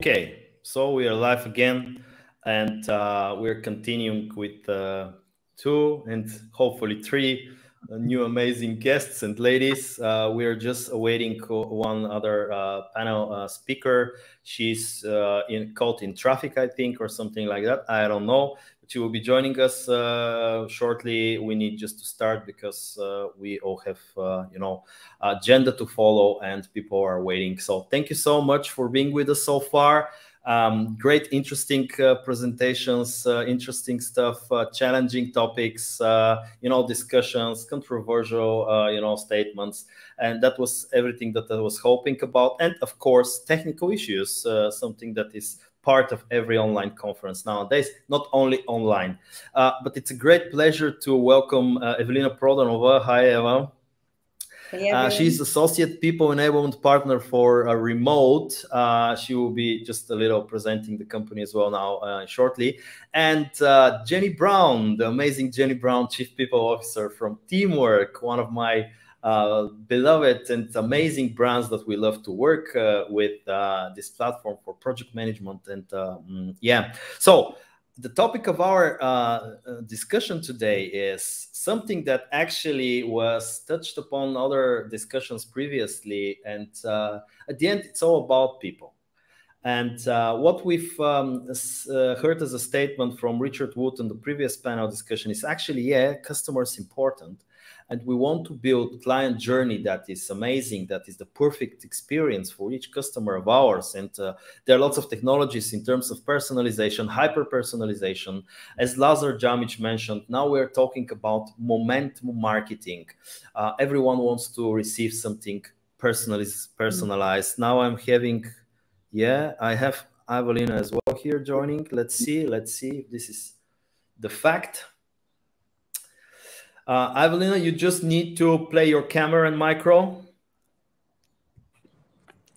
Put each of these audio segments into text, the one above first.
Okay, so we are live again, and we're continuing with 2 and hopefully 3 new amazing guests and ladies. We are just awaiting one other panel speaker. She's caught in traffic, I think, or something like that. I don't know. But she will be joining us shortly. We need just to start because we all have, agenda to follow and people are waiting. So thank you so much for being with us so far. Great, interesting presentations, interesting stuff, challenging topics, discussions, controversial, statements. And that was everything that I was hoping about. And of course, technical issues, something that is part of every online conference nowadays, not only online. But it's a great pleasure to welcome Evelina Prodanova. Hi, Eva. She's Associate People Enablement Partner for Remote. She will be just a little presenting the company as well now shortly. And Jeni Brown, the amazing Jeni Brown, Chief People Officer from Teamwork, one of my beloved and amazing brands that we love to work with, this platform for project management. And so the topic of our discussion today is something that actually was touched upon other discussions previously. And at the end, it's all about people. And what we've heard as a statement from Richard Wood in the previous panel discussion is actually, customer is important. And we want to build client journey that is amazing, that is the perfect experience for each customer of ours. And there are lots of technologies in terms of personalization, hyper-personalization. As Lazar Jamic mentioned, now we're talking about momentum marketing. Everyone wants to receive something personalized. Now I'm having, I have Evelina as well here joining. Let's see if this is the fact. Evelina, you just need to play your camera and micro.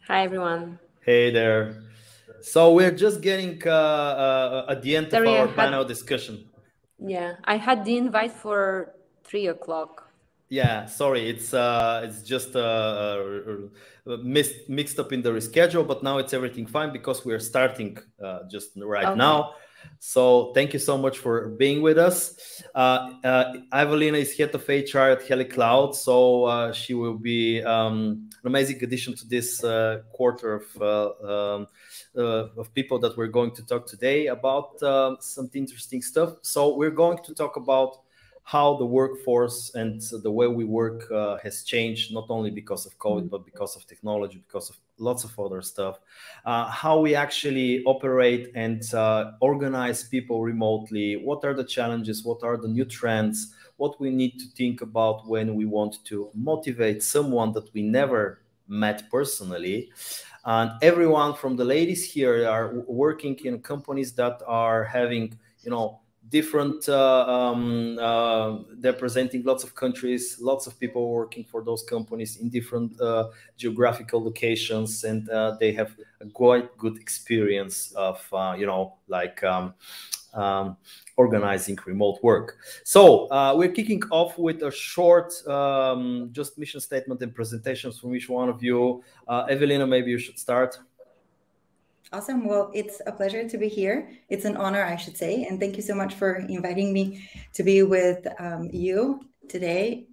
Hi, everyone. Hey there. So we're just getting at the end of our panel discussion. Yeah, I had the invite for 3 o'clock. Yeah, sorry, it's just mixed up in the reschedule, but now it's everything fine because we're starting just right now. So thank you so much for being with us. Evelina is head of HR at HeleCloud, so she will be an amazing addition to this quarter of people that we're going to talk today about some interesting stuff. So we're going to talk about how the workforce and the way we work has changed, not only because of COVID, but because of technology, because of lots of other stuff. How we actually operate and organize people remotely. What are the challenges? What are the new trends? What we need to think about when we want to motivate someone that we never met personally. And everyone from the ladies here are working in companies that are having, different, they're presenting lots of countries, lots of people working for those companies in different geographical locations, and they have a quite good experience of, organizing remote work. So we're kicking off with a short just mission statement and presentations from each one of you. Evelina, maybe you should start. Awesome. Well, it's a pleasure to be here. It's an honor, I should say. And thank you so much for inviting me to be with you today.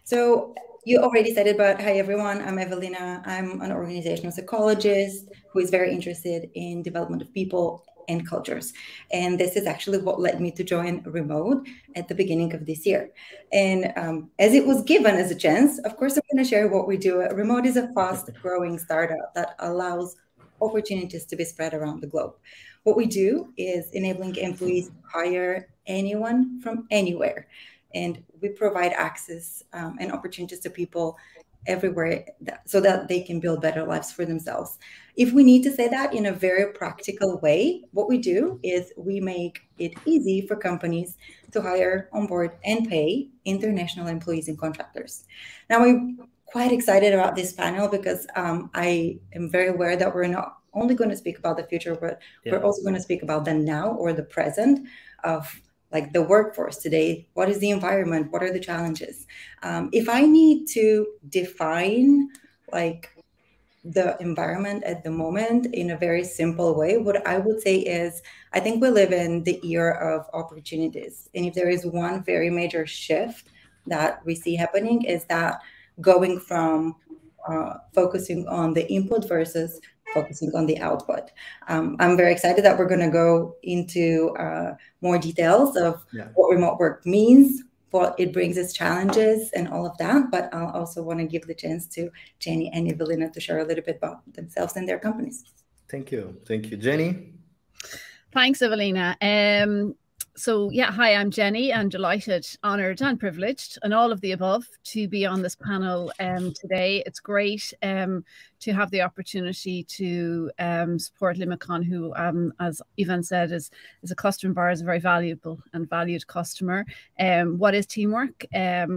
So you already said it, but hi, everyone. I'm Evelina. I'm an organizational psychologist who is very interested in development of people and cultures. And this is actually what led me to join Remote at the beginning of this year. And as it was given as a chance, of course, I'm going to share what we do. Remote is a fast-growing startup that allows opportunities to be spread around the globe. What we do is enabling employees to hire anyone from anywhere. And we provide access and opportunities to people everywhere so that they can build better lives for themselves. If we need to say that in a very practical way, what we do is we make it easy for companies to hire, onboard, and pay international employees and contractors. Now, I'm quite excited about this panel because I am very aware that we're not only going to speak about the future, but we're also going to speak about the now or the present of like the workforce today. What is the environment? What are the challenges? If I need to define like the environment at the moment in a very simple way, what I would say is, I think we live in the era of opportunities. And if there is one very major shift that we see happening, is that going from focusing on the input versus focusing on the output. I'm very excited that we're going to go into more details of what remote work means, what it brings its challenges, and all of that. But I'll also want to give the chance to Jeni and Evelina to share a little bit about themselves and their companies. Thank you. Thank you. Jeni? Thanks, Evelina. So yeah, hi, I'm Jeni. I'm delighted, honoured and privileged and all of the above to be on this panel today. It's great to have the opportunity to support Limicon, who, as Ivan said, is a customer of ours, a very valuable and valued customer. What is teamwork?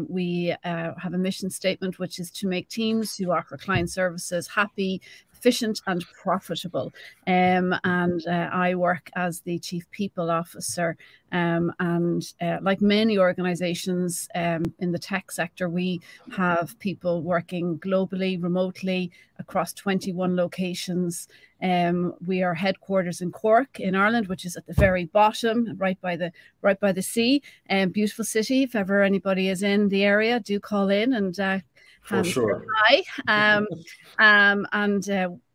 We have a mission statement, which is to make teams who offer client services happy, efficient and profitable. I work as the Chief People Officer, and like many organizations in the tech sector, we have people working globally, remotely, across 21 locations. We are headquarters in Cork in Ireland, which is at the very bottom, right by the sea. Beautiful city. If ever anybody is in the area, do call in and for sure. Hi.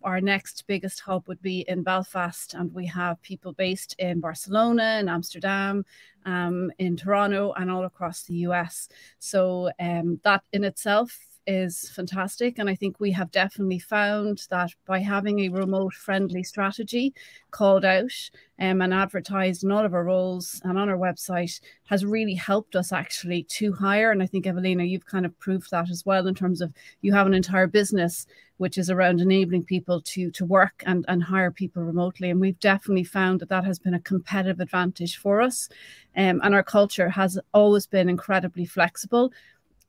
Our next biggest hub would be in Belfast, and we have people based in Barcelona, in Amsterdam, in Toronto, and all across the US. So that in itself is fantastic, and I think we have definitely found that by having a remote friendly strategy called out and advertised in all of our roles and on our website has really helped us actually to hire. And I think, Evelina, you've kind of proved that as well, in terms of you have an entire business which is around enabling people to work and hire people remotely, and we've definitely found that that has been a competitive advantage for us, and our culture has always been incredibly flexible.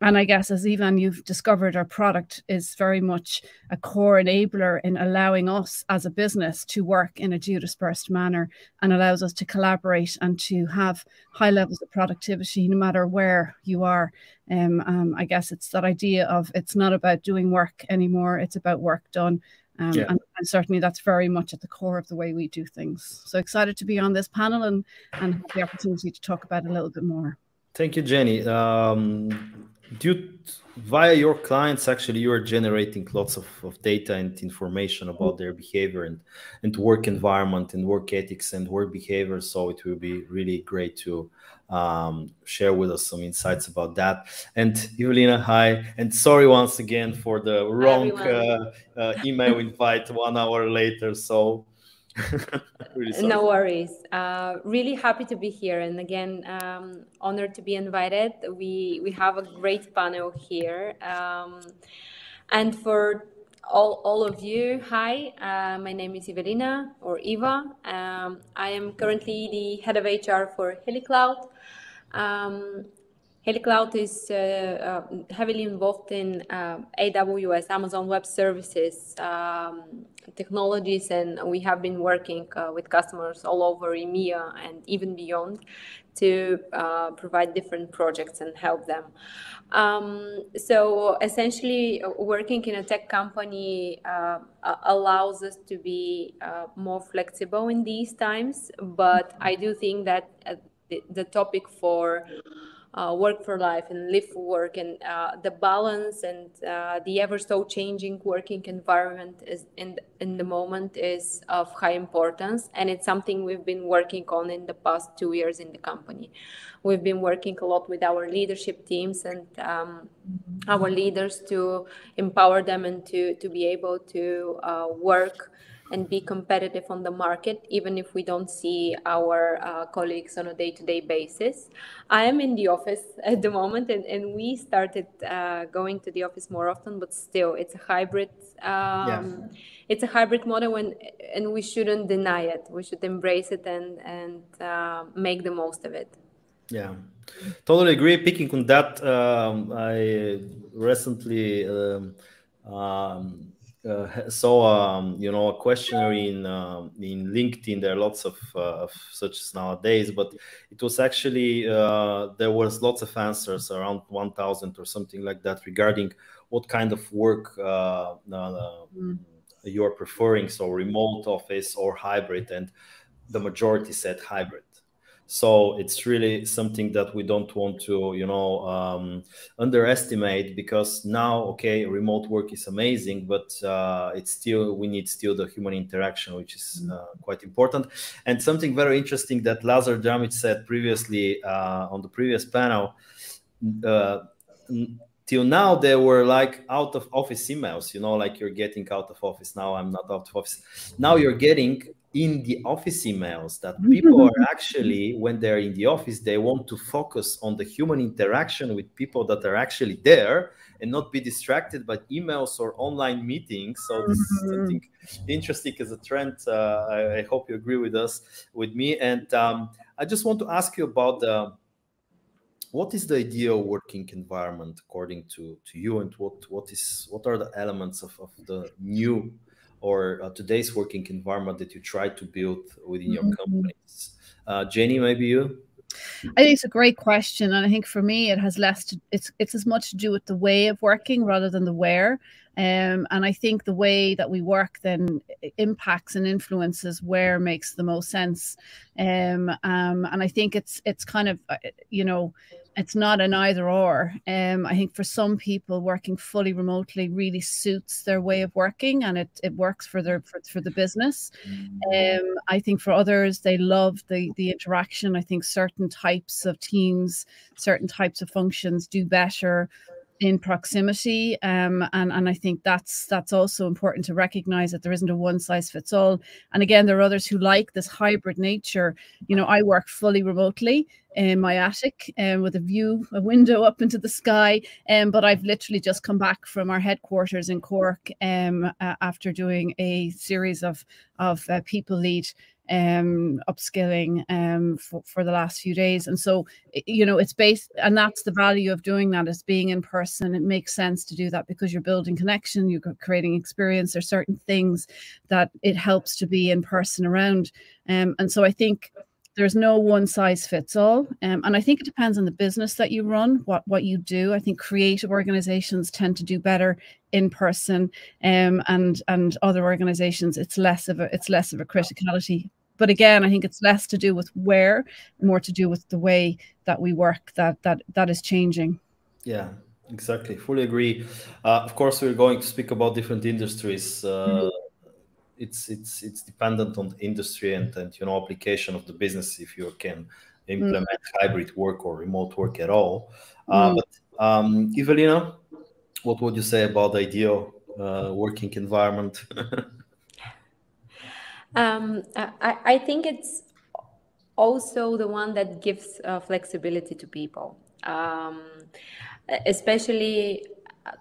And I guess, as Ivan, you've discovered, our product is very much a core enabler in allowing us as a business to work in a geo-dispersed manner, and allows us to collaborate and to have high levels of productivity no matter where you are. I guess it's that idea of it's not about doing work anymore, it's about work done. And certainly that's very much at the core of the way we do things. So excited to be on this panel and have the opportunity to talk about it a little bit more. Thank you, Jeni. Via your clients, actually, you are generating lots of data and information about their behavior and work environment and work ethics and work behavior. So it will be really great to share with us some insights about that. And Ivelina, hi. And sorry once again for the wrong email invite 1 hour later. So really no worries. Really happy to be here, and again, honored to be invited. We have a great panel here, and for all of you, hi. My name is Ivelina, or Eva. I am currently the head of HR for HeleCloud. HeleCloud is heavily involved in AWS, Amazon Web Services, technologies, and we have been working with customers all over EMEA and even beyond to provide different projects and help them. So essentially, working in a tech company allows us to be more flexible in these times, but I do think that the topic for work for life and live for work, and the balance and the ever so changing working environment is in the moment is of high importance, and it's something we've been working on in the past 2 years in the company. We've been working a lot with our leadership teams and our leaders to empower them and to be able to work and be competitive on the market, even if we don't see our colleagues on a day-to-day basis. I am in the office at the moment, and we started going to the office more often, but still, it's a hybrid. It's a hybrid model, and we shouldn't deny it. We should embrace it and make the most of it. Yeah, totally agree. Picking on that, I recently saw a questionnaire in LinkedIn. There are lots of such nowadays, but it was actually there was lots of answers, around 1,000 or something like that, regarding what kind of work you're preferring, so remote office or hybrid, and the majority said hybrid. So it's really something that we don't want to, you know, underestimate, because now, okay, remote work is amazing, but it's still, we need still the human interaction, which is quite important. And something very interesting that Lazar Djamic said previously on the previous panel, till now they were like out of office emails, you know, like you're getting out of office. Now I'm not out of office. Now you're getting in the office emails that people are actually, when they're in the office, they want to focus on the human interaction with people that are actually there and not be distracted by emails or online meetings. So this is something interesting as a trend. I hope you agree with me. And I just want to ask you about what is the ideal working environment according to you, and what are the elements of the new or today's working environment that you try to build within your companies? Jeni, maybe you? I think it's a great question, and I think for me it has less to, it's as much to do with the way of working rather than the where. And I think the way that we work then impacts and influences where makes the most sense. And I think it's kind of, you know, it's not an either or. I think for some people, working fully remotely really suits their way of working, and it works for the business. I think for others, they love the interaction. I think certain types of teams, certain types of functions do better in proximity, and I think that's also important to recognize that there isn't a one size fits all. And again, there are others who like this hybrid nature. You know, I work fully remotely in my attic with a window up into the sky, but I've literally just come back from our headquarters in Cork after doing a series of people lead upskilling for the last few days. And so, you know, it's based, and that's the value of doing that, is being in person. It makes sense to do that because you're building connection, you're creating experience. There's certain things that it helps to be in person around. And so I think there's no one size fits all. And I think it depends on the business that you run, what you do. I think creative organizations tend to do better in person, and other organizations, it's less of a criticality. But again, I think it's less to do with where, more to do with the way that we work that is changing. Yeah, exactly. Fully agree. Of course, we're going to speak about different industries. It's dependent on the industry and you know, application of the business, if you can implement hybrid work or remote work at all. But Evelina, what would you say about the ideal working environment? I think it's also the one that gives flexibility to people, especially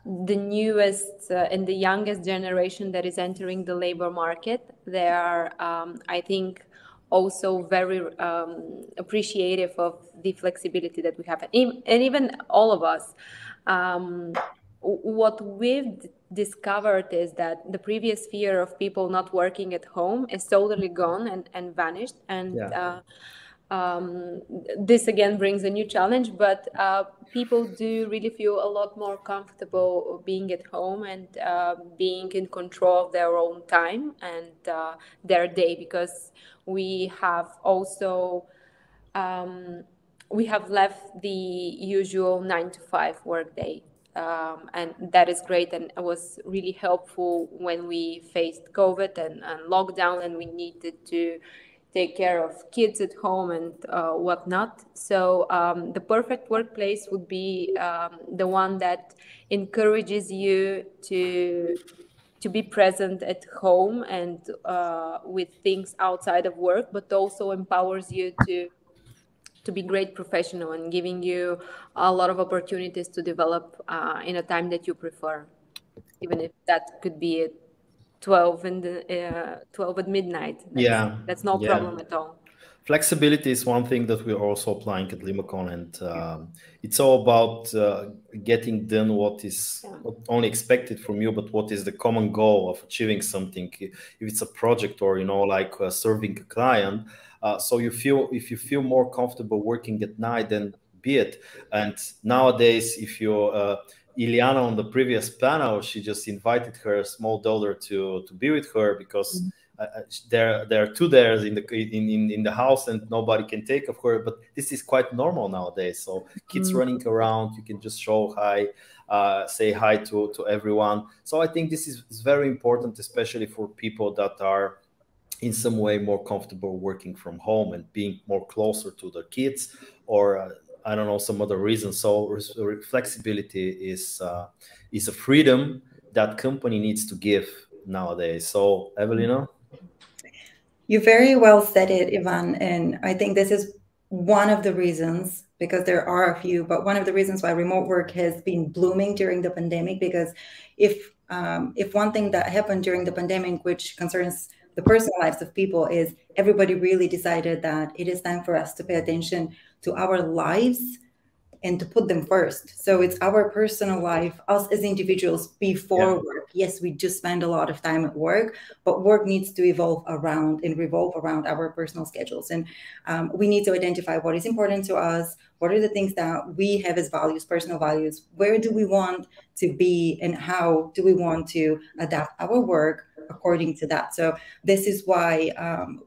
the newest and the youngest generation that is entering the labor market. They are, I think, also very appreciative of the flexibility that we have, and even all of us. What we've discovered is that the previous fear of people not working at home is totally gone and vanished. And this again brings a new challenge, but people do really feel a lot more comfortable being at home and being in control of their own time and their day, because we have also we have left the usual 9-to-5 workday. And that is great, and it was really helpful when we faced COVID and lockdown, and we needed to take care of kids at home and whatnot. So the perfect workplace would be the one that encourages you to be present at home and with things outside of work, but also empowers you to be great professional and giving you a lot of opportunities to develop in a time that you prefer, even if that could be at 12 at midnight. That's no problem at all. Flexibility is one thing that we're also applying at Limacon, and it's all about getting done what is not only expected from you, but what is the common goal of achieving something. If it's a project or, you know, like serving a client, so if you feel more comfortable working at night, then be it. And nowadays, if you Ileana on the previous panel, she just invited her small daughter to be with her because there are two there in the house and nobody can take of her. But this is quite normal nowadays. So kids running around, you can just show hi, say hi to everyone. So I think this is very important, especially for people that are in some way more comfortable working from home and being more closer to their kids, or I don't know, some other reason. So flexibility is a freedom that company needs to give nowadays. So Evelina? You very well said it, Ivan. And I think this is one of the reasons, because there are a few, but one of the reasons why remote work has been blooming during the pandemic. Because if one thing that happened during the pandemic, which concerns the personal lives of people, is everybody really decided that it is time for us to pay attention to our lives and to put them first. So it's our personal life, us as individuals before work. Yes, we do spend a lot of time at work, but work needs to evolve around and revolve around our personal schedules. And we need to identify what is important to us, what are the things that we have as values, personal values, where do we want to be, and how do we want to adapt our work according to that. So this is why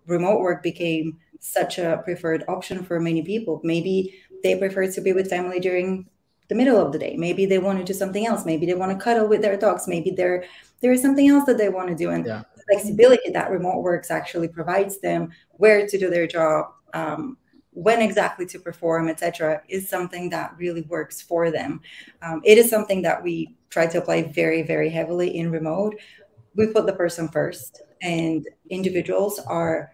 remote work became such a preferred option for many people. Maybe they prefer to be with family during the middle of the day. Maybe they want to do something else. Maybe they want to cuddle with their dogs. Maybe there is something else that they want to do. And the flexibility that remote works actually provides them, where to do their job, when exactly to perform, etc., is something that really works for them. It is something that we try to apply very, very heavily in remote. We put the person first, and individuals are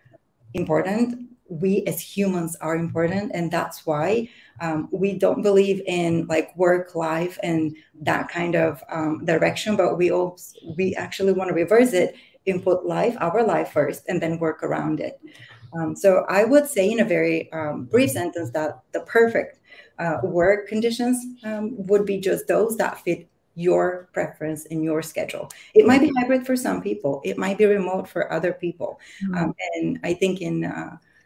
important. We as humans are important, and that's why we don't believe in like work life and that kind of direction, but we actually want to reverse it and put our life first and then work around it. So I would say in a very brief sentence that the perfect work conditions would be just those that fit your preference and your schedule. It might be hybrid for some people. It might be remote for other people. And I think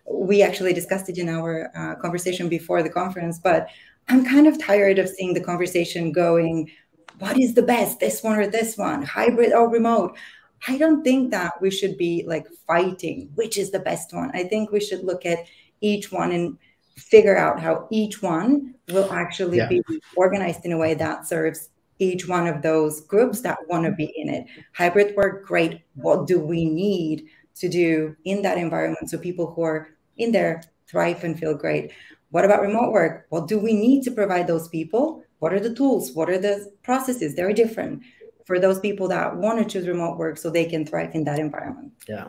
we actually discussed it in our conversation before the conference, but I'm kind of tired of seeing the conversation going, what is the best, this one or this one, hybrid or remote? I don't think that we should be like fighting which is the best one. I think we should look at each one and figure out how each one will actually be organized in a way that serves each one of those groups that want to be in it. Hybrid work, great. What do we need to do in that environment so people who are in there thrive and feel great? What about remote work? What do we need to provide those people? What are the tools? What are the processes? They're different for those people that want to choose remote work so they can thrive in that environment. Yeah,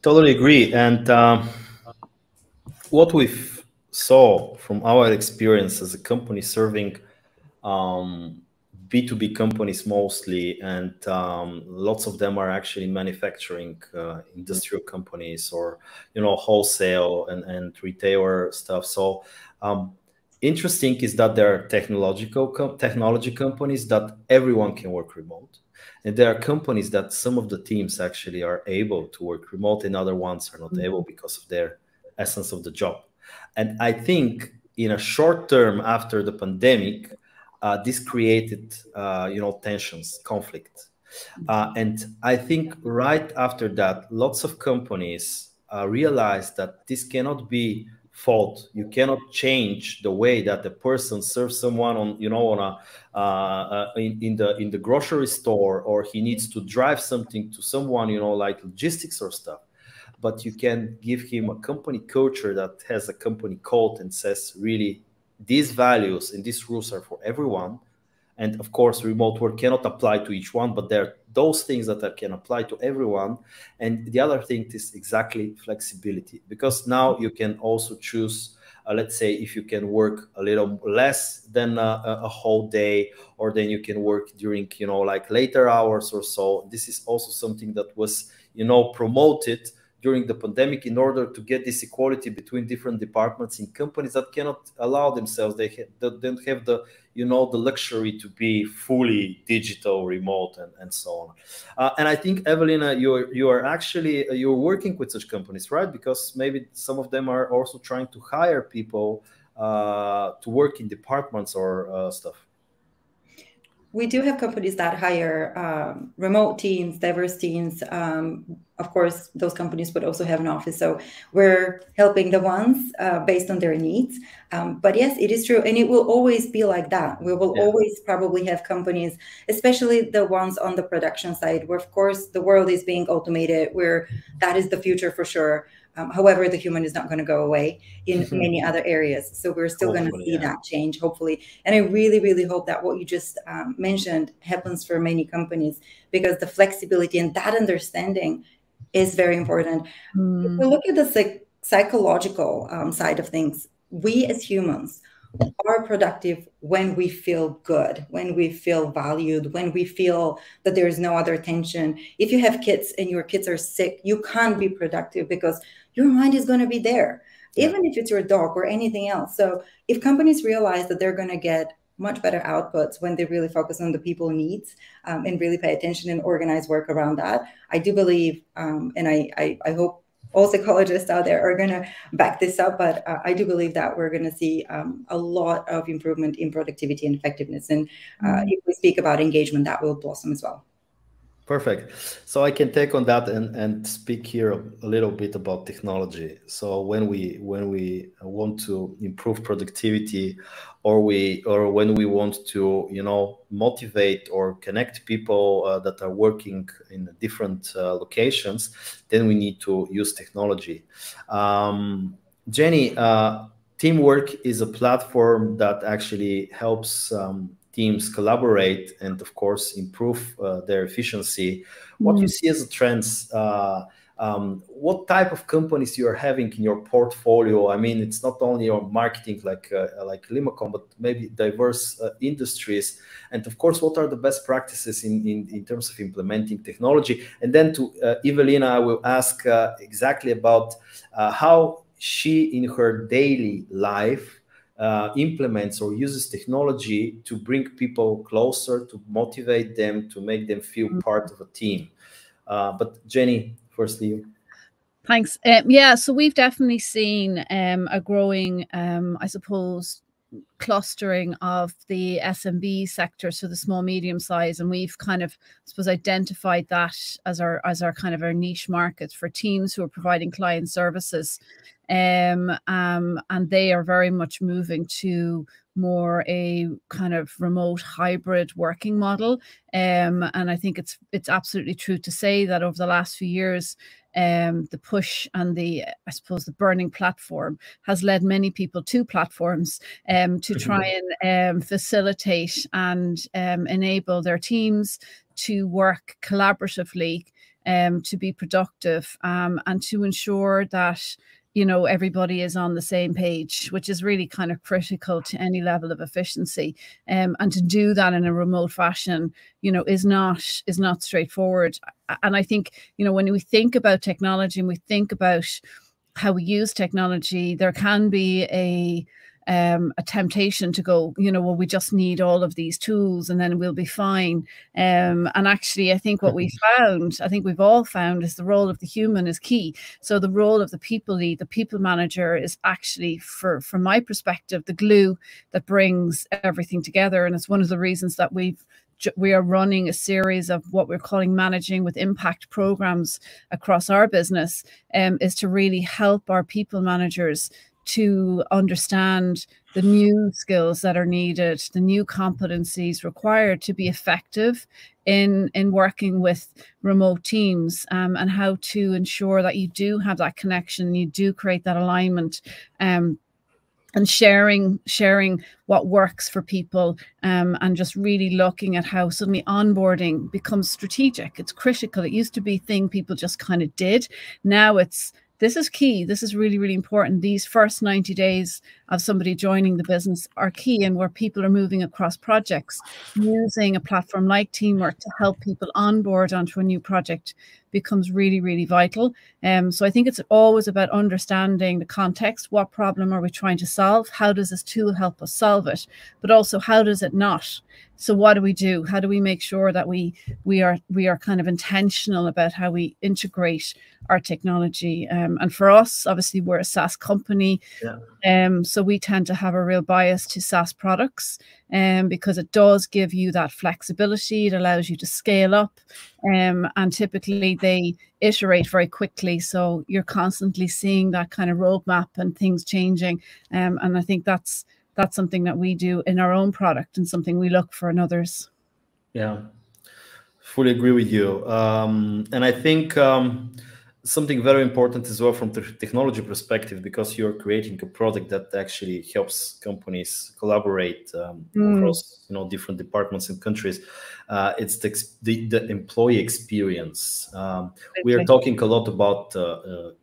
totally agree. And what we saw from our experience as a company serving B2B companies mostly, and lots of them are actually manufacturing industrial companies, or wholesale and retailer stuff. So interesting is that there are technology companies that everyone can work remote, and there are companies that some of the teams actually are able to work remote and other ones are not able because of their essence of the job. And I think in a short term after the pandemic, this created, tensions, conflict. And I think right after that, lots of companies realized that this cannot be fault. You cannot change the way that the person serves someone on, in the grocery store, or he needs to drive something to someone, like logistics or stuff. But you can give him a company culture that has a company code and says, really, these values and these rules are for everyone. And of course, remote work cannot apply to each one, but there are those things that can apply to everyone. And the other thing is exactly flexibility, because now you can also choose, let's say, if you can work a little less than a whole day, or then you can work during, like later hours or so. This is also something that was, promoted during the pandemic in order to get this equality between different departments in companies that cannot allow themselves. They don't have the, the luxury to be fully digital, remote, and so on. And I think, Evelina, you're working with such companies, right? Because maybe some of them are also trying to hire people to work in departments or stuff. we do have companies that hire remote teams, diverse teams. Of course, those companies would also have an office. So we're helping the ones based on their needs. But yes, it is true. And it will always be like that. We will always probably have companies, especially the ones on the production side, where, of course, the world is being automated, where that is the future for sure. However, the human is not going to go away in many other areas. So we're still going to see that change, hopefully. And I really, really hope that what you just mentioned happens for many companies, because the flexibility and that understanding is very important. If we look at the psychological side of things, we as humans are productive when we feel good, when we feel valued, when we feel that there is no other tension. If you have kids and your kids are sick, you can't be productive because your mind is going to be there, even if it's your dog or anything else. So if companies realize that they're going to get much better outputs when they really focus on the people needs and really pay attention and organize work around that, I do believe, and I hope all psychologists out there are going to back this up, but I do believe that we're going to see a lot of improvement in productivity and effectiveness. And if we speak about engagement, that will blossom as well. Perfect. So I can take on that and speak here a little bit about technology. So when we want to improve productivity, or when we want to, you know, motivate or connect people that are working in different locations, then we need to use technology. Jeni, Teamwork is a platform that actually helps teams collaborate and, of course, improve their efficiency. What you see as a trends? What type of companies you are having in your portfolio? I mean, it's not only your marketing like Limacom, but maybe diverse industries. And of course, what are the best practices in terms of implementing technology? And then to Evelina, I will ask exactly about how she, in her daily life, implements or uses technology to bring people closer, to motivate them, to make them feel part of a team. But Jeni, firstly, you. Thanks. Yeah, so we've definitely seen a growing, I suppose, clustering of the SMB sector, so the small medium size, and we've kind of, I suppose, identified that as our kind of our niche market for teams who are providing client services, and they are very much moving to more a kind of remote hybrid working model, and I think it's absolutely true to say that over the last few years, the push and I suppose the burning platform has led many people to platforms to try and facilitate and enable their teams to work collaboratively, to be productive, and to ensure that, you know, everybody is on the same page, which is really kind of critical to any level of efficiency. And to do that in a remote fashion, you know, is not straightforward. And I think, you know, when we think about technology and we think about how we use technology, there can be a temptation to go, you know, well, we just need all of these tools and then we'll be fine. And actually, I think what we found, I think we've all found, is the role of the human is key. So the role of the people lead, the people manager, is actually, from my perspective, the glue that brings everything together. And it's one of the reasons that we are running a series of what we're calling Managing with Impact programs across our business, is to really help our people managers to understand the new skills that are needed, the new competencies required to be effective in working with remote teams, and how to ensure that you do have that connection, you do create that alignment, and sharing what works for people, and just really looking at how suddenly onboarding becomes strategic. It's critical. It used to be a thing people just kind of did. Now this is key. This is really, really important. These first 90 days of somebody joining the business are key, and where people are moving across projects, using a platform like Teamwork to help people onboard onto a new project becomes really, really vital. So I think it's always about understanding the context. What problem are we trying to solve? How does this tool help us solve it? But also, how does it not? So what do we do? How do we make sure that we are kind of intentional about how we integrate our technology? And for us, obviously, we're a SaaS company. Yeah. So we tend to have a real bias to SaaS products. because it does give you that flexibility. It allows you to scale up, and typically they iterate very quickly. So you're constantly seeing that kind of roadmap and things changing. And I think that's something that we do in our own product and something we look for in others. Yeah, fully agree with you. And I think something very important as well from the technology perspective, because you're creating a product that actually helps companies collaborate across different departments and countries. It's the employee experience. We are talking a lot about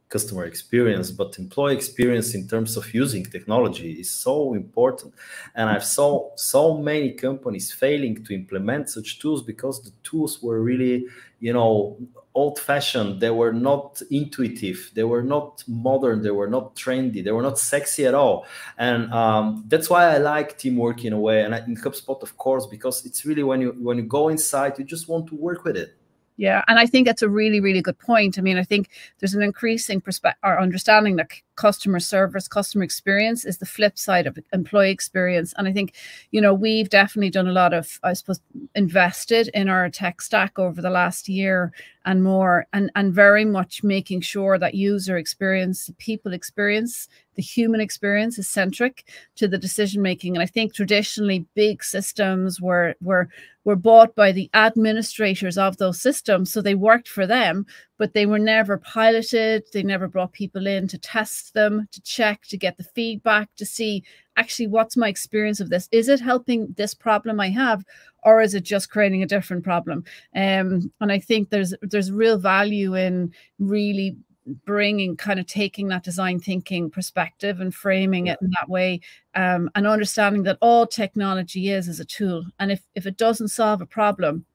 customer experience, but employee experience in terms of using technology is so important. And I've saw so many companies failing to implement such tools because the tools were really, old-fashioned. They were not intuitive. They were not modern. They were not trendy. They were not sexy at all. And that's why I like teamwork in a way. And in HubSpot, of course, because it's really when you go inside, you just want to work with it. Yeah, and I think that's a really, really good point. I mean, I think there's an increasing perspective or understanding that customer service, customer experience is the flip side of employee experience. And I think, we've definitely done a lot of, I suppose, invested in our tech stack over the last year and more, and very much making sure that user experience, the people experience, the human experience is centric to the decision making. And I think traditionally big systems were bought by the administrators of those systems, so they worked for them, but they were never piloted. They never brought people in to test them, to check, to get the feedback, to see actually what's my experience of this. Is it helping this problem I have, or is it just creating a different problem? And I think there's real value in really bringing, kind of taking that design thinking perspective and framing it in that way, and understanding that all technology is a tool, and if it doesn't solve a problem,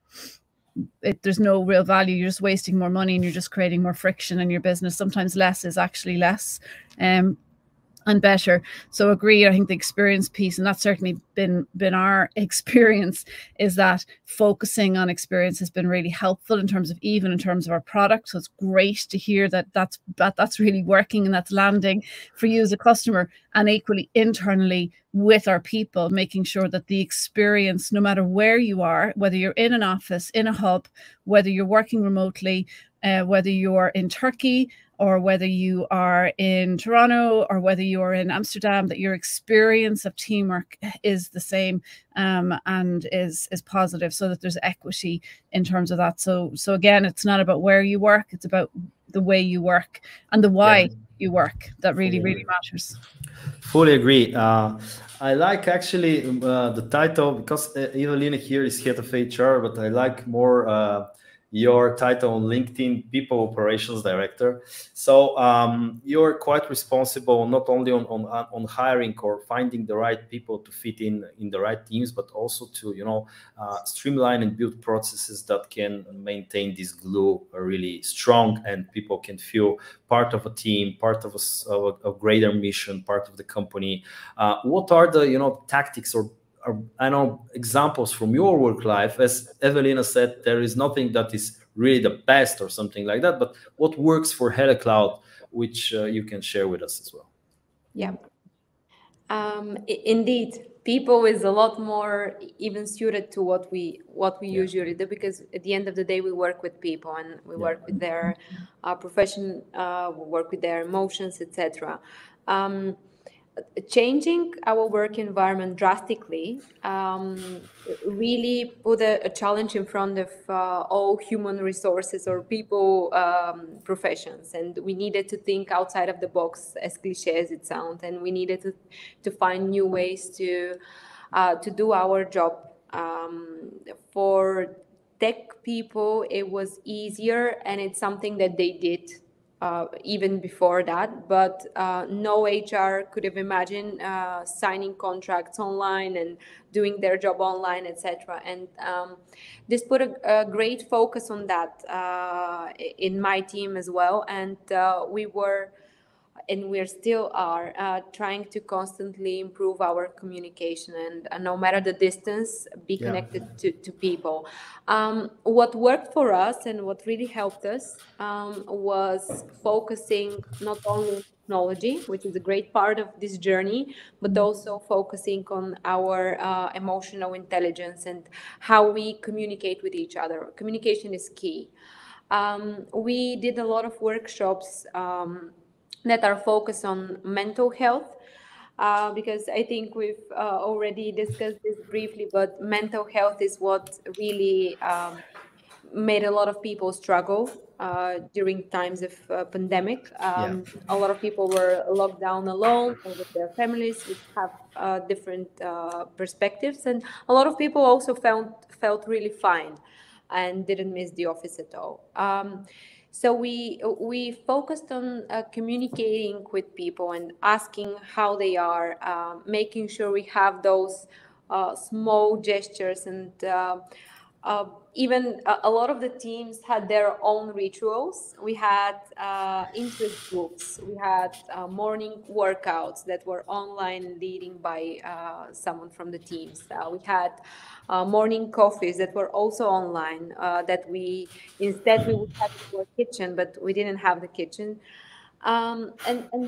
there's no real value. You're just wasting more money and you're just creating more friction in your business. Sometimes less is actually less and better. So agree. I think the experience piece, and that's certainly been our experience, is that focusing on experience has been really helpful in terms of our product. So it's great to hear that that's really working and that's landing for you as a customer, and equally internally with our people, making sure that the experience, no matter where you are, whether you're in an office, in a hub, whether you're working remotely, whether you're in Turkey or whether you are in Toronto or whether you are in Amsterdam, that your experience of teamwork is the same and is positive, so that there's equity in terms of that. So again, it's not about where you work, it's about the way you work and the why you work that really matters. Fully agree. I like actually the title, because Evelina here is head of HR, but I like more your title on LinkedIn, People Operations Director. So you're quite responsible not only on hiring or finding the right people to fit in the right teams, but also to streamline and build processes that can maintain this glue really strong, and people can feel part of a team, part of a greater mission, part of the company. What are the tactics or I know examples from your work life? As Evelina said, there is nothing that is really the best or something like that, but what works for HeleCloud, which you can share with us as well? Yeah, indeed, people is a lot more even suited to what we usually do, because at the end of the day we work with people and we work with their profession, we work with their emotions, etc. Changing our work environment drastically really put a challenge in front of all human resources or people professions, and we needed to think outside of the box, as cliche as it sounds, and we needed to find new ways to do our job. For tech people, it was easier, and it's something that they did even before that, but no HR could have imagined signing contracts online and doing their job online, etc. And this put a great focus on that in my team as well, and we were and we still are trying to constantly improve our communication, and no matter the distance, be connected to people. What worked for us and what really helped us was focusing not only on technology, which is a great part of this journey, but also focusing on our emotional intelligence and how we communicate with each other. Communication is key. We did a lot of workshops that are focused on mental health, because I think we've already discussed this briefly, but mental health is what really made a lot of people struggle during times of pandemic. A lot of people were locked down alone or with their families, which have different perspectives, and a lot of people also felt really fine and didn't miss the office at all. So we focused on communicating with people and asking how they are, making sure we have those small gestures, and even a lot of the teams had their own rituals. We had interest groups. We had morning workouts that were online, leading by someone from the teams. We had morning coffees that were also online, that we would have in our kitchen, but we didn't have the kitchen. And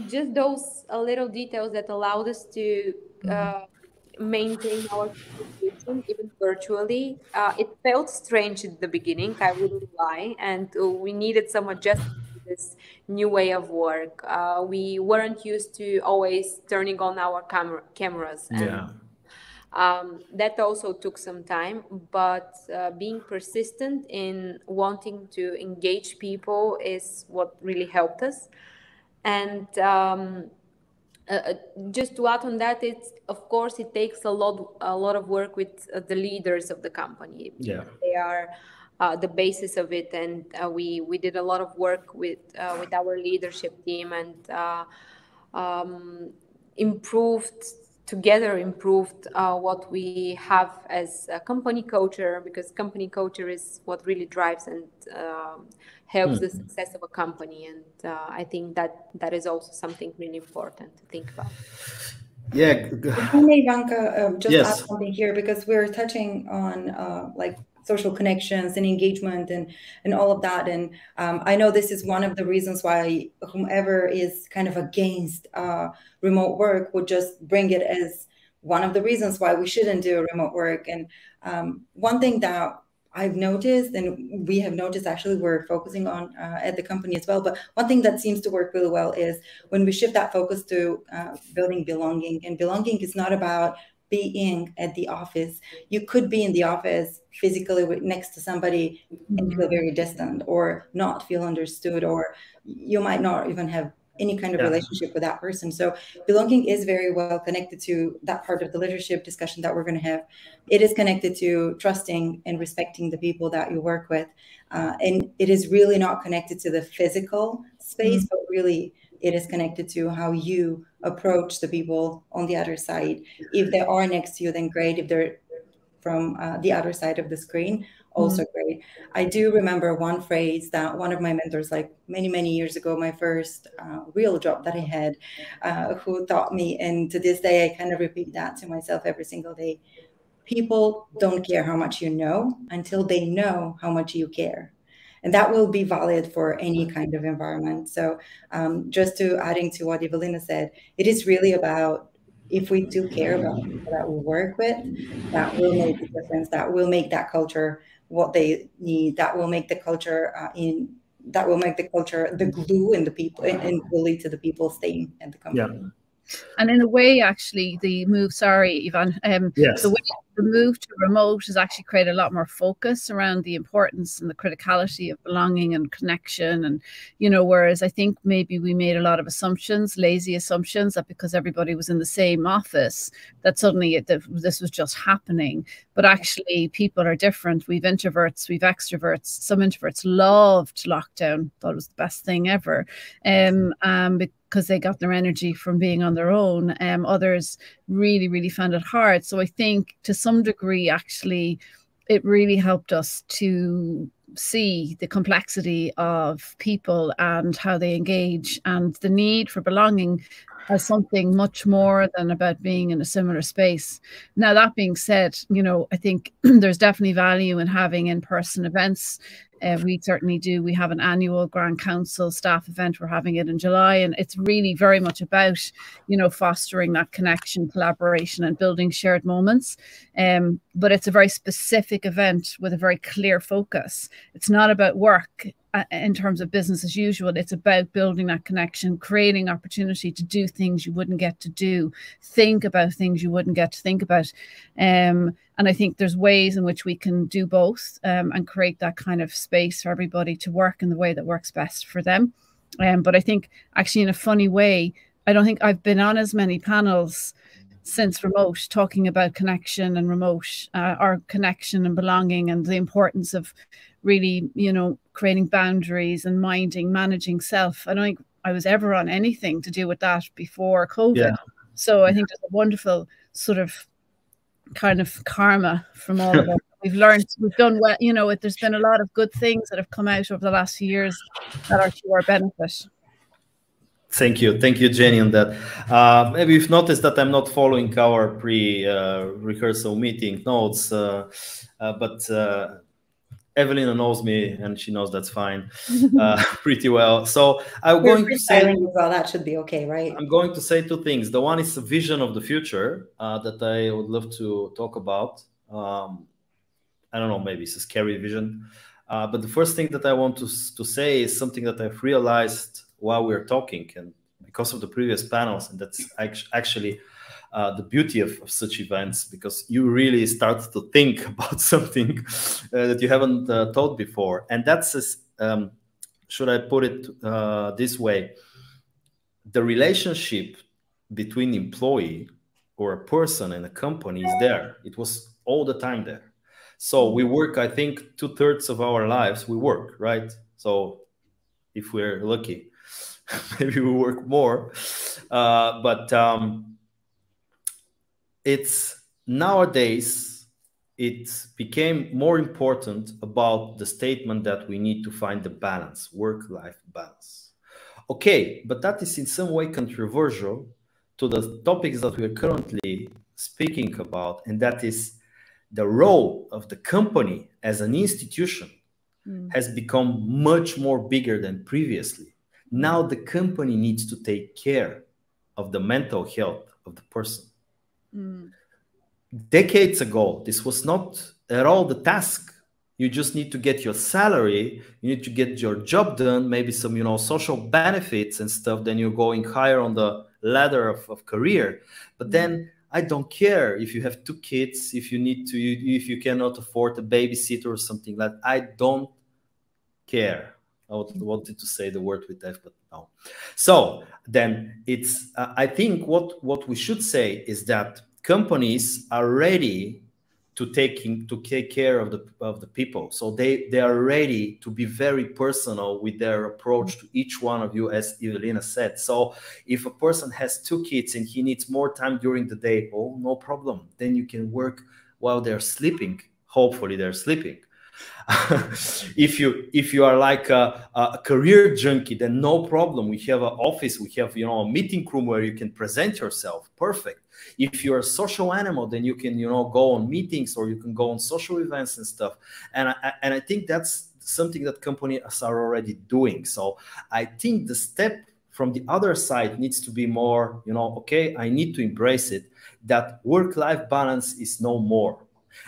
just those little details that allowed us to maintain our communication even virtually. It felt strange at the beginning, I wouldn't lie, and we needed some adjustment to this new way of work. We weren't used to always turning on our cameras, and that also took some time, but being persistent in wanting to engage people is what really helped us. And just to add on that, it's, of course, it takes a lot of work with the leaders of the company. They are the basis of it, and we did a lot of work with our leadership team, and improved what we have as a company culture, because company culture is what really drives and helps the success of a company. And I think that is also something really important to think about. Ivanka, just add something here, because we're touching on like social connections and engagement and all of that. And I know this is one of the reasons why whomever is kind of against remote work would just bring it as one of the reasons why we shouldn't do remote work. And one thing that I've noticed, and we have noticed, actually, we're focusing on at the company as well, but one thing that seems to work really well is when we shift that focus to building belonging. And belonging is not about being at the office. You could be in the office physically next to somebody and feel very distant or not feel understood, or you might not even have any kind of relationship with that person. So belonging is very well connected to that part of the leadership discussion that we're going to have. It is connected to trusting and respecting the people that you work with. And it is really not connected to the physical space, but really it is connected to how you approach the people on the other side. If they are next to you, then great. If they're from the other side of the screen, also great. I do remember one phrase that one of my mentors, like many years ago, my first real job that I had, who taught me, and to this day I kind of repeat that to myself every single day. People don't care how much you know until they know how much you care. And that will be valid for any kind of environment. So just to adding to what Evelina said, it is really about, if we do care about the people that we work with, that will make the difference, that will make that culture what they need, that will make the culture the glue in the people, and will lead to the people staying in the company. And in a way, actually, the move, sorry, Ivan, the move to remote has actually created a lot more focus around the importance and the criticality of belonging and connection. And, you know, whereas I think maybe we made a lot of assumptions, lazy assumptions, that because everybody was in the same office, that suddenly this was just happening. But actually, people are different. We've introverts, we've extroverts. Some introverts loved lockdown, thought it was the best thing ever. Because they got their energy from being on their own. Others really found it hard. So I think to some degree, actually, it really helped us to see the complexity of people and how they engage, and the need for belonging as something much more than about being in a similar space. Now, that being said, you know, I think there's definitely value in having in-person events. We certainly do. We have an annual Grand Council staff event. We're having it in July, and it's really very much about, you know, fostering that connection, collaboration, and building shared moments. But it's a very specific event with a very clear focus. It's not about work in terms of business as usual. It's about building that connection, creating opportunity to do things you wouldn't get to do, think about things you wouldn't get to think about. And I think there's ways in which we can do both, and create that kind of space for everybody to work in the way that works best for them. But I think actually, in a funny way, I don't think I've been on as many panels since remote talking about connection and remote, or connection and belonging, and the importance of really, you know, creating boundaries and managing self. I don't think I was ever on anything to do with that before COVID. Yeah. So I think there's a wonderful sort of kind of karma from all of us. We've learned, we've done well, you know, there's been a lot of good things that have come out over the last few years that are to our benefit. Thank you, Jeni, on that. Maybe you've noticed that I'm not following our pre-rehearsal meeting notes, but Evelina knows me, and she knows that's fine pretty well. So I'm going to say, well, that should be okay, right? I'm going to say two things. The one is a vision of the future that I would love to talk about. I don't know, maybe it's a scary vision. But the first thing that I want to say is something that I've realized while we're talking, and because of the previous panels, and that's actually the beauty of such events, because you really start to think about something that you haven't thought before. And that's, should I put it this way, the relationship between employee or a person and a company is there. It was all the time there. So we work, I think 2/3 of our lives we work, right? So if we're lucky, maybe we work more, but it's nowadays it became more important about the statement that we need to find the balance, work-life balance. Okay, but that is in some way controversial to the topics that we are currently speaking about, and that is the role of the company as an institution has become much more bigger than previously. Now the company needs to take care of the mental health of the person. Decades ago, this was not at all the task. You just need to get your salary, you need to get your job done, maybe some, you know, social benefits and stuff, then you're going higher on the ladder of career. But then I don't care if you have 2 kids, if you need to, if you cannot afford a babysitter or something like that. I don't care. I wanted to say the word with F, but no. So then it's, I think what we should say is that companies are ready to take care of the people. So they are ready to be very personal with their approach to each one of you, as Ivelina said. So if a person has 2 kids and he needs more time during the day, oh, no problem. Then you can work while they're sleeping. Hopefully they're sleeping. If you are like a career junkie, then no problem. We have an office, we have, you know, a meeting room where you can present yourself. Perfect. If you're a social animal, then you can, you know, go on meetings or you can go on social events and stuff. And I think that's something that companies are already doing. So I think the step from the other side needs to be more, you know, okay, I need to embrace it, that work-life balance is no more.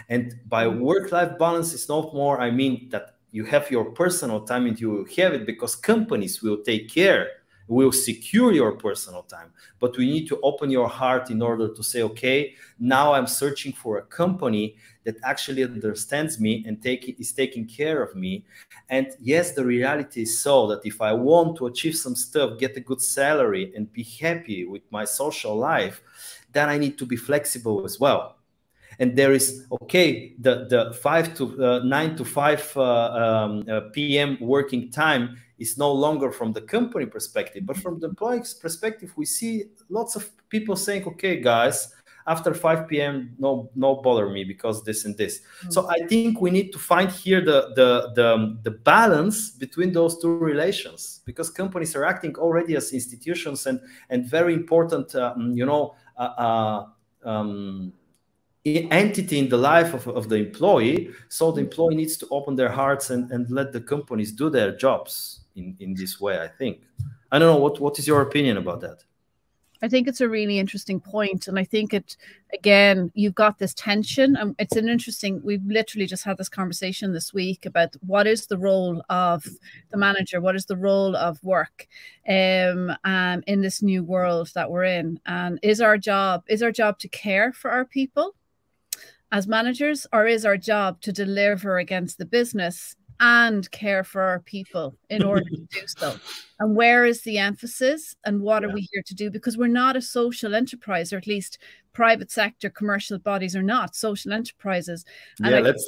And by work-life balance is no more, I mean that you have your personal time and you will have it because companies will take care, will secure your personal time. But we need to open your heart in order to say, okay, now I'm searching for a company that actually understands me and is taking care of me. And yes, the reality is so that if I want to achieve some stuff, get a good salary and be happy with my social life, then I need to be flexible as well. And there is, okay, the 9 to 5 p.m. working time is no longer from the company perspective, but from the employee's perspective, we see lots of people saying, okay, guys, after 5 p.m. no bother me because this and this. So I think we need to find here the balance between those two relations, because companies are acting already as institutions and very important entity in the life of the employee. So the employee needs to open their hearts and let the companies do their jobs in this way, I think. I don't know, what is your opinion about that? I think it's a really interesting point. And I think again, you've got this tension. And it's an interesting, we've literally just had this conversation this week about what is the role of the manager? What is the role of work in this new world that we're in? And is our job to care for our people as managers, or is our job to deliver against the business and care for our people in order to do so? And where is the emphasis, and what are we here to do? Because we're not a social enterprise, or at least private sector commercial bodies are not social enterprises. And let's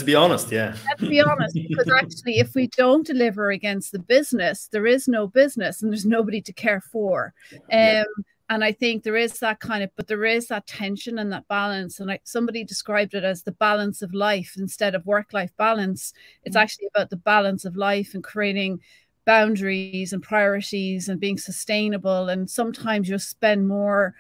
be honest. Let's be honest, because actually if we don't deliver against the business, there is no business and there's nobody to care for. And I think there is that but there is that tension and that balance. And somebody described it as the balance of life instead of work-life balance. It's actually about the balance of life and creating boundaries and priorities and being sustainable. And sometimes you'll spend more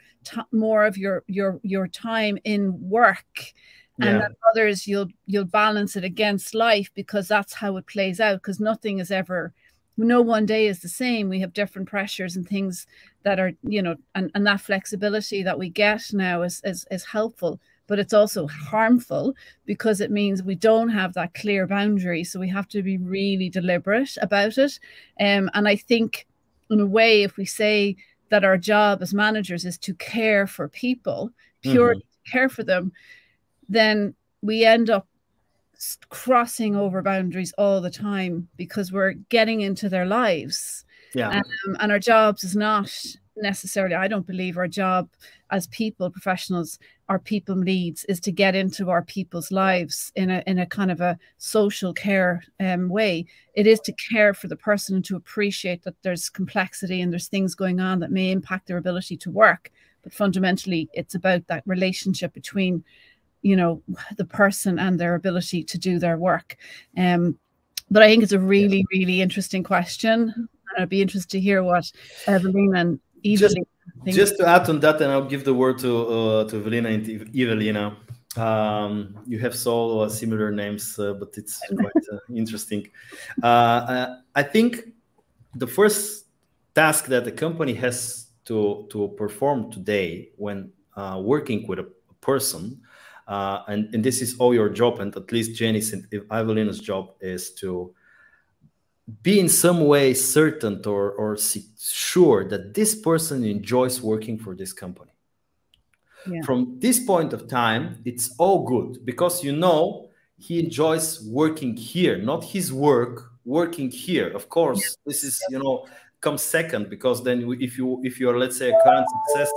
of your time in work, and then others you'll balance it against life, because that's how it plays out. Because no one day is the same. We have different pressures and things that are, and that flexibility that we get now is helpful, but it's also harmful, because it means we don't have that clear boundary. So we have to be really deliberate about it. And I think in a way, if we say that our job as managers is to care for people, purely to care for them, then we end up crossing over boundaries all the time, because we're getting into their lives. And our jobs is not necessarily, I don't believe our job as people professionals, our people leads, is to get into our people's lives in a kind of a social care way. It is to care for the person and to appreciate that there's complexity and there's things going on that may impact their ability to work. But fundamentally, it's about that relationship between the person and their ability to do their work. But I think it's a really, really interesting question. And I'd be interested to hear what Evelina and Ivelina think. Just to add on that, and I'll give the word to Evelina and Ivelina. You have so similar names, but it's quite interesting. I think the first task that the company has to perform today when working with a person, and this is all your job, and at least Jeni's and Evelina's job, is to be in some way certain or sure that this person enjoys working for this company. From this point of time, it's all good, because he enjoys working here, not his work, working here. Of course, this is comes second, because then if you are, let's say, a client success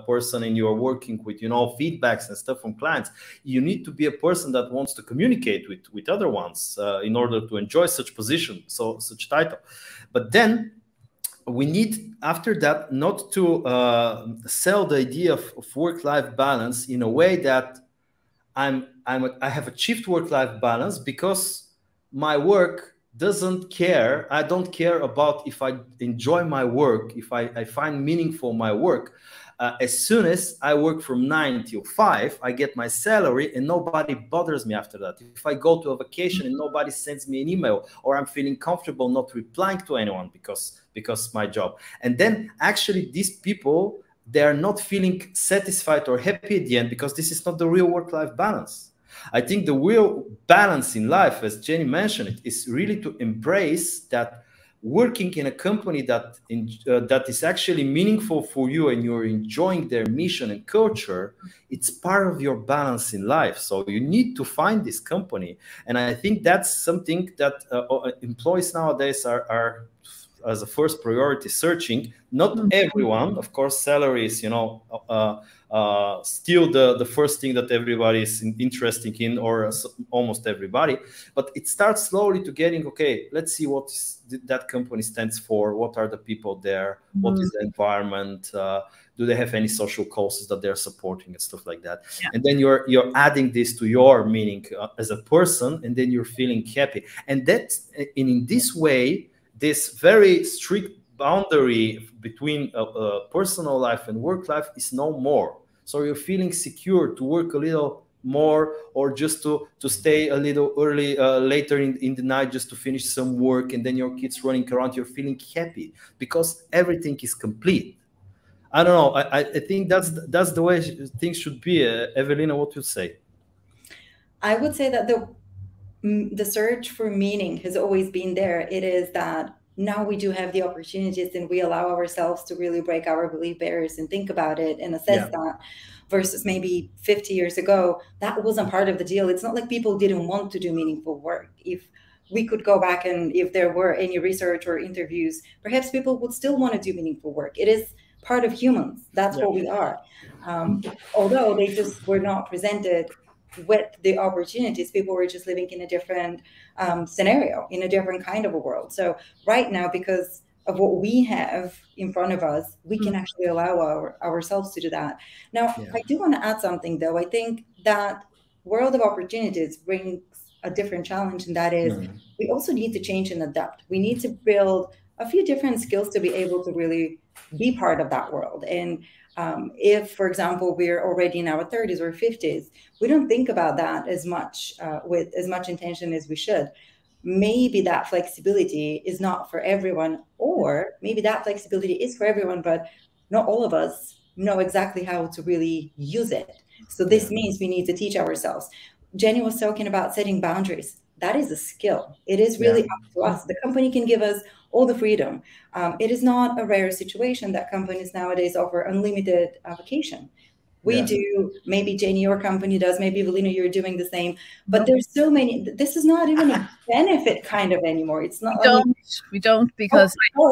person and you're working with feedbacks and stuff from clients, you need to be a person that wants to communicate with other ones in order to enjoy such position, such title. But then we need, after that, not to sell the idea of work-life balance in a way that I have achieved work-life balance because my work doesn't care. I don't care about if I enjoy my work, if I find meaningful my work. As soon as I work from 9 till 5, I get my salary and nobody bothers me after that. If I go to a vacation and nobody sends me an email, or I'm feeling comfortable not replying to anyone because my job. And then actually these people, they are not feeling satisfied or happy at the end, because this is not the real work-life balance. I think the real balance in life, as Jeni mentioned it, is really to embrace that working in a company that is actually meaningful for you and you're enjoying their mission and culture. It's part of your balance in life. So you need to find this company. And I think that's something that employees nowadays are as a first priority searching. Not everyone, of course, salary is, you know, still the first thing that everybody is interested in, or almost everybody. But it starts slowly to getting, okay, let's see what that company stands for. What are the people there? What is the environment? Do they have any social causes that they're supporting and stuff like that? Yeah. And then you're adding this to your meaning as a person, and then you're feeling happy. And that's in this way, this very strict boundary between personal life and work life is no more. So you're feeling secure to work a little more, or just to stay a little early, later in the night, just to finish some work, and then your kids running around. You're feeling happy because everything is complete. I don't know. I think that's the way things should be. Evelina, what you say? I would say that the search for meaning has always been there. It is that now we do have the opportunities, and we allow ourselves to really break our belief barriers and think about it and assess that, versus maybe 50 years ago, that wasn't part of the deal. It's not like people didn't want to do meaningful work. If we could go back, and if there were any research or interviews, perhaps people would still want to do meaningful work. It is part of humans. That's what we are. Although they just were not presented with the opportunities, people were just living in a different scenario, in a different kind of a world. So right now, because of what we have in front of us, we can actually allow ourselves to do that. Now, I do want to add something, though. I think that world of opportunities brings a different challenge, and that is we also need to change and adapt. We need to build a few different skills to be able to really be part of that world. And if, for example, we're already in our 30s or 50s, we don't think about that as much with as much intention as we should. Maybe that flexibility is not for everyone, or maybe that flexibility is for everyone, but not all of us know exactly how to really use it. So this means we need to teach ourselves. Jeni was talking about setting boundaries. That is a skill. It is really up to us. The company can give us all the freedom. It is not a rare situation that companies nowadays offer unlimited vacation. We do, maybe Jeni, your company does, maybe Evelina, you're doing the same, but there's so many. This is not even a benefit kind of anymore. It's not. We don't because it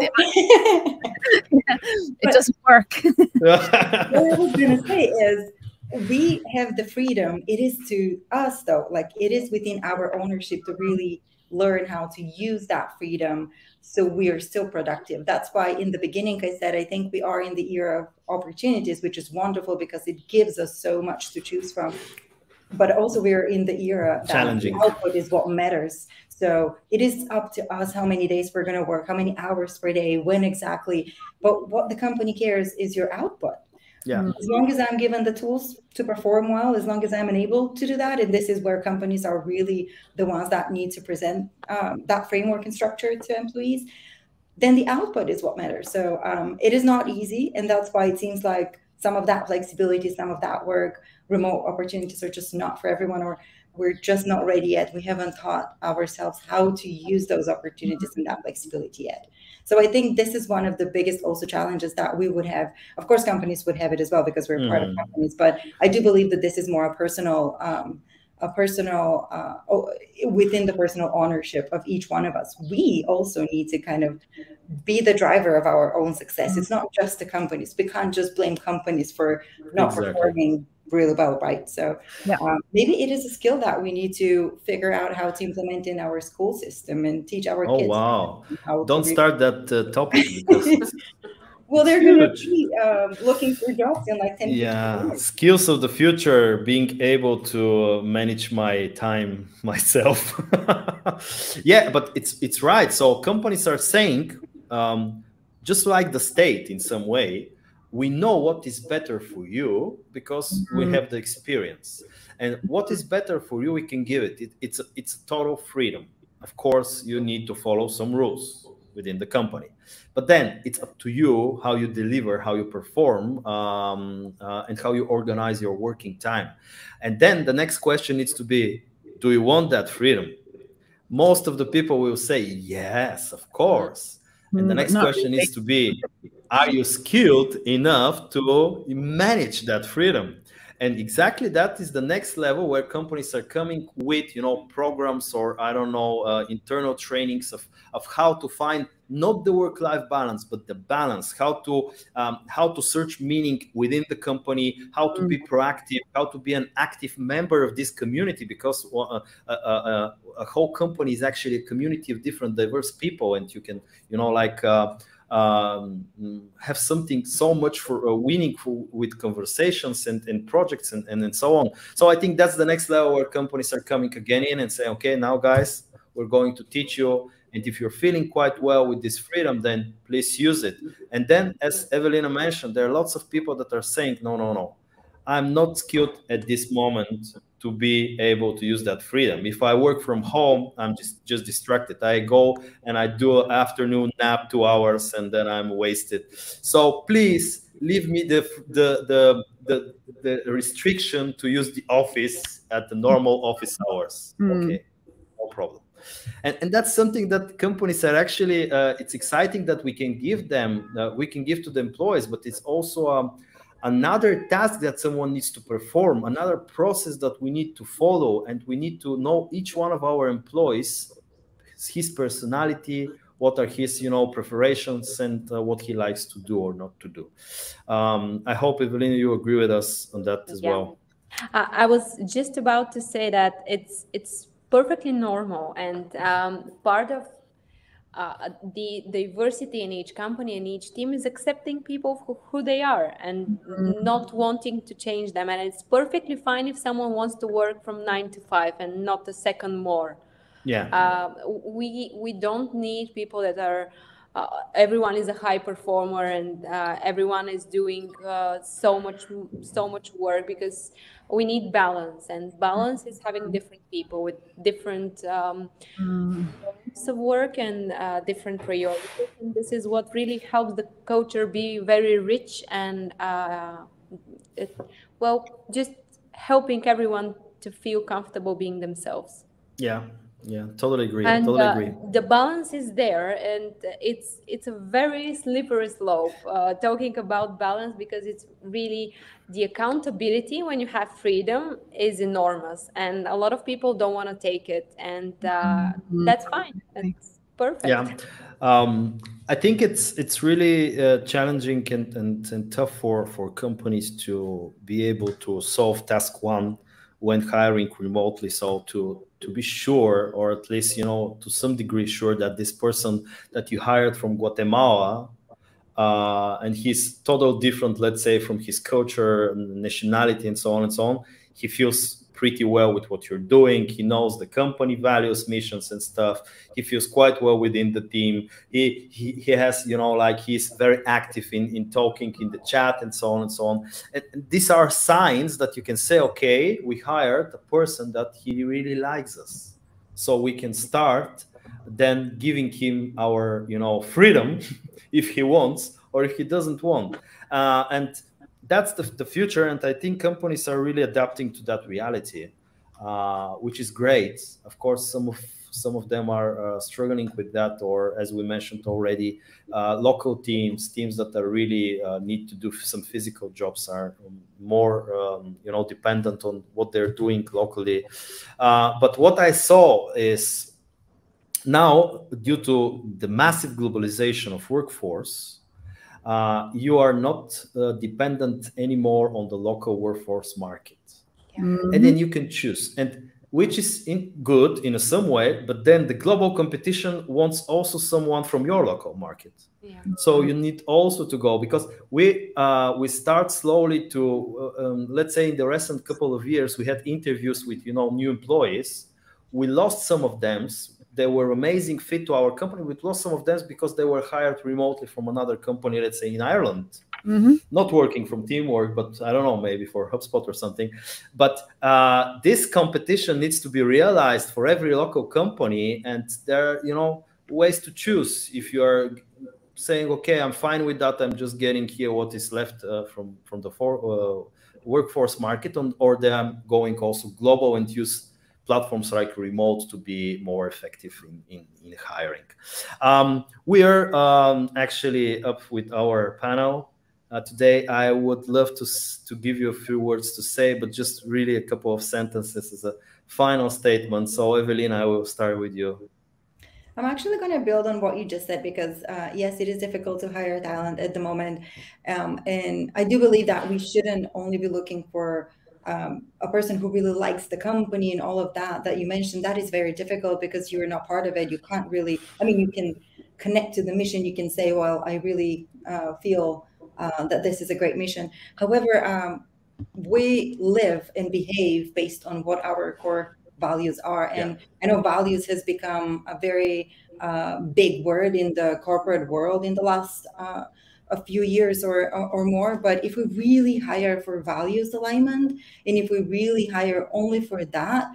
doesn't work. What I was going to say is, we have the freedom. It is to us, though, like it is within our ownership to really learn how to use that freedom so we are still productive. That's why in the beginning I said I think we are in the era of opportunities, which is wonderful because it gives us so much to choose from. But also we're in the era that challenging output is what matters. So it is up to us how many days we're going to work, how many hours per day, when exactly. But what the company cares is your output. Yeah. As long as I'm given the tools to perform well, as long as I'm enabled to do that, and this is where companies are really the ones that need to present that framework and structure to employees, then the output is what matters. So it is not easy, and that's why it seems like some of that flexibility, some of that work, remote opportunities are just not for everyone, or we're just not ready yet. We haven't taught ourselves how to use those opportunities and that flexibility yet. So I think this is one of the biggest also challenges that we would have. Of course, companies would have it as well because we're part of companies, but I do believe that this is more a personal within the personal ownership of each one of us. We also need to kind of be the driver of our own success. It's not just the companies. We can't just blame companies for not performing really well, right? So maybe it is a skill that we need to figure out how to implement in our school system and teach our kids. Oh, wow. Don't start that topic because it's well, they're going to be looking for jobs in like 10 years. Skills of the future, being able to manage my time myself. Yeah, but it's right. So companies are saying, just like the state in some way, we know what is better for you because we have the experience. And what is better for you, we can give it. It's a total freedom. Of course, you need to follow some rules within the company. But then it's up to you how you deliver, how you perform, and how you organize your working time. And then the next question needs to be, do you want that freedom? Most of the people will say, yes, of course. And the next question needs to be, are you skilled enough to manage that freedom? And exactly that is the next level where companies are coming with, you know, programs or I don't know, internal trainings of how to find not the work-life balance, but the balance, how to search meaning within the company, how to be proactive, how to be an active member of this community, because a whole company is actually a community of different diverse people, and you can, you know, like have something so much for winning with conversations and projects and so on. So I think that's the next level where companies are coming again in and say, okay, now guys, we're going to teach you, and if you're feeling quite well with this freedom, then please use it. And then, as Evelina mentioned, there are lots of people that are saying, no, I'm not skilled at this moment to be able to use that freedom. If I work from home, I'm just distracted. I go and I do an afternoon nap, 2 hours, and then I'm wasted. So please leave me the restriction to use the office at the normal office hours. Okay, no problem. And that's something that companies are actually, it's exciting that we can give them, we can give to the employees, but it's also another task that someone needs to perform, another process that we need to follow, and we need to know each one of our employees, his personality, what are his, you know, preparations, and what he likes to do or not to do. I hope, Evelina, you agree with us on that as well. I was just about to say that it's perfectly normal, and part of the diversity in each company and each team is accepting people who they are and not wanting to change them. And it's perfectly fine if someone wants to work from 9 to 5 and not a second more. Yeah. We don't need people that are everyone is a high performer and everyone is doing so much work, because we need balance, and balance is having different people with different of work and different priorities, and this is what really helps the culture be very rich and just helping everyone to feel comfortable being themselves. Yeah, totally agree. And totally agree. The balance is there, and it's a very slippery slope talking about balance, because it's really the accountability when you have freedom is enormous, and a lot of people don't want to take it, and that's fine. That's perfect. Yeah, I think it's really challenging and tough for companies to be able to solve task one when hiring remotely. So to be sure, or at least, you know, to some degree sure that this person that you hired from Guatemala and he's totally different, let's say, from his culture, nationality, and so on and so on, he feels pretty well with what you're doing. He knows the company values, missions, and stuff. He feels quite well within the team. He has, you know, like he's very active in talking in the chat and so on and so on. And these are signs that you can say, okay, we hired a person that he really likes us, so we can start then giving him our, you know, freedom if he wants or if he doesn't want. And that's the future, and I think companies are really adapting to that reality, which is great. Of course, some of them are struggling with that, or as we mentioned already, local teams that are really need to do some physical jobs are more you know, dependent on what they're doing locally. But what I saw is now, due to the massive globalization of workforce, you are not dependent anymore on the local workforce market. And then you can choose, and which is good in some way, but then the global competition wants also someone from your local market. So you need also to go, because we start slowly to let's say in the recent couple of years we had interviews with, you know, new employees. We lost some of them. They were amazing fit to our company. We lost some of them because they were hired remotely from another company, let's say in Ireland, not working from Teamwork, but I don't know, maybe for HubSpot or something. But this competition needs to be realized for every local company, and there are, you know, ways to choose. If you are saying, okay, I'm fine with that, I'm just getting here what is left from the workforce market, or then I'm going also global and use platforms like remote to be more effective in hiring. We are actually up with our panel. today. I would love to give you a few words to say, but just really a couple of sentences as a final statement. So Evelina, I will start with you. I'm actually going to build on what you just said, because yes, it is difficult to hire talent at the moment. And I do believe that we shouldn't only be looking for a person who really likes the company and all of that you mentioned. That is very difficult because you're not part of it. You can't really, I mean, you can connect to the mission. You can say, well, I really feel that this is a great mission. However, we live and behave based on what our core values are. And I know values has become a very big word in the corporate world in the last a few years or more. But if we really hire for values alignment, and if we really hire only for that,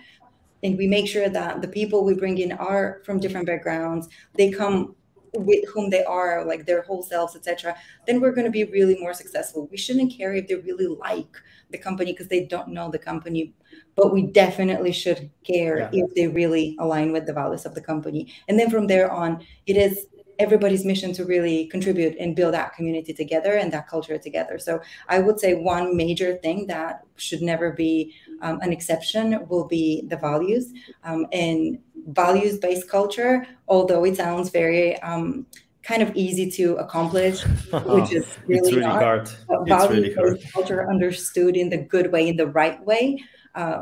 and we make sure that the people we bring in are from different backgrounds, they come with whom they are, like their whole selves, etc., then we're going to be really more successful. We shouldn't care if they really like the company because they don't know the company, but we definitely should care if they really align with the values of the company. And then from there on, it is everybody's mission to really contribute and build that community together and that culture together. So I would say one major thing that should never be an exception will be the values, and values-based culture, although it sounds very kind of easy to accomplish, which is really, really hard. Values-based culture understood in the good way, in the right way,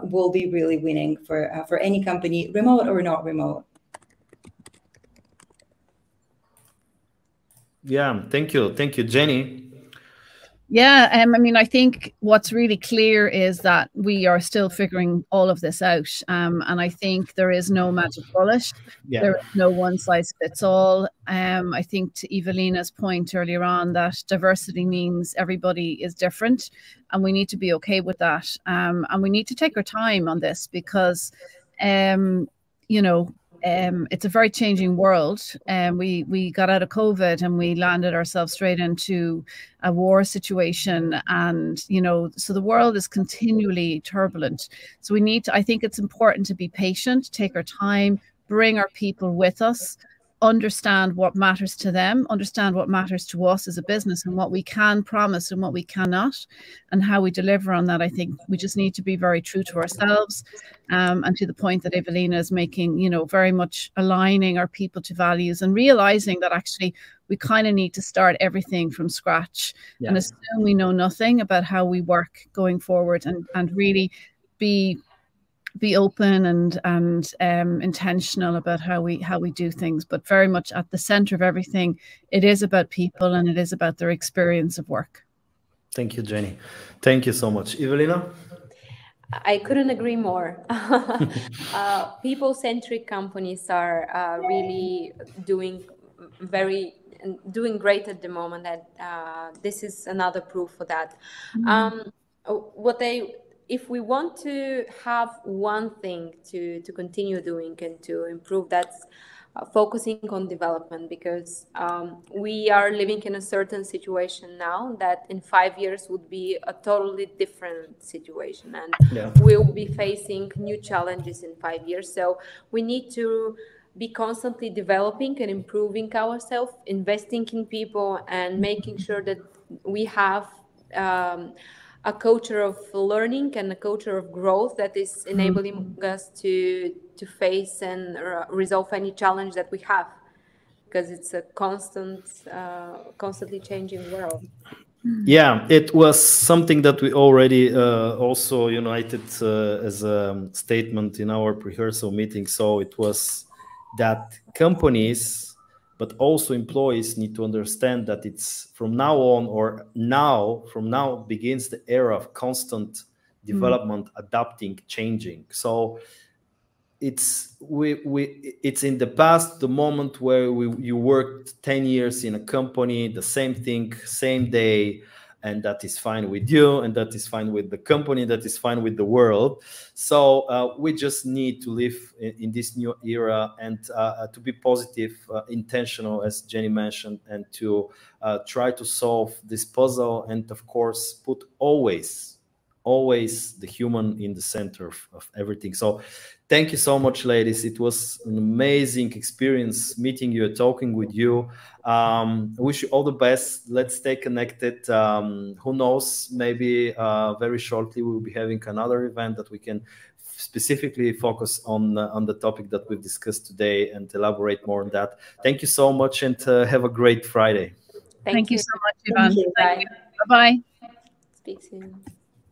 will be really winning for any company, remote or not remote. Yeah, thank you, Jeni. Yeah, I mean, I think what's really clear is that we are still figuring all of this out. And I think there is no magic bullet. There is no one size fits all. I think to Evelina's point earlier on, that diversity means everybody is different, and we need to be okay with that. And we need to take our time on this because, you know, it's a very changing world. We got out of COVID and we landed ourselves straight into a war situation, and you know, so the world is continually turbulent. So we need to, I think it's important to be patient, take our time, bring our people with us, understand what matters to them, understand what matters to us as a business, and what we can promise and what we cannot, and how we deliver on that. I think we just need to be very true to ourselves, and to the point that Evelina is making, you know, very much aligning our people to values and realizing that actually we kind of need to start everything from scratch and assume we know nothing about how we work going forward, and really be open and intentional about how we do things. But very much at the center of everything, it is about people and it is about their experience of work. Thank you, Jeni. Thank you so much. Evelina? I couldn't agree more. People-centric companies are really doing great at the moment, and this is another proof for that. If we want to have one thing to continue doing and to improve, that's focusing on development, because we are living in a certain situation now that in 5 years would be a totally different situation, and we'll be facing new challenges in 5 years. So we need to be constantly developing and improving ourselves, investing in people, and making sure that we have a culture of learning and a culture of growth that is enabling us to face and resolve any challenge that we have, because it's a constantly changing world. Yeah, it was something that we already also united as a statement in our rehearsal meeting. So it was that companies, but also employees, need to understand that it's from now on, from now begins the era of constant development, adapting, changing. So it's in the past, the moment where you worked 10 years in a company, the same thing, same day, and that is fine with you, and that is fine with the company, that is fine with the world. So we just need to live in this new era, and to be positive, intentional, as Jeni mentioned, and to try to solve this puzzle, and of course put always always the human in the center of everything. So thank you so much, ladies. It was an amazing experience meeting you, talking with you. I wish you all the best. Let's stay connected. Who knows, maybe very shortly we'll be having another event that we can specifically focus on the topic that we've discussed today and elaborate more on that. Thank you so much, and have a great Friday. Thank you so much, Ivan. Bye. Bye-bye. Speak soon.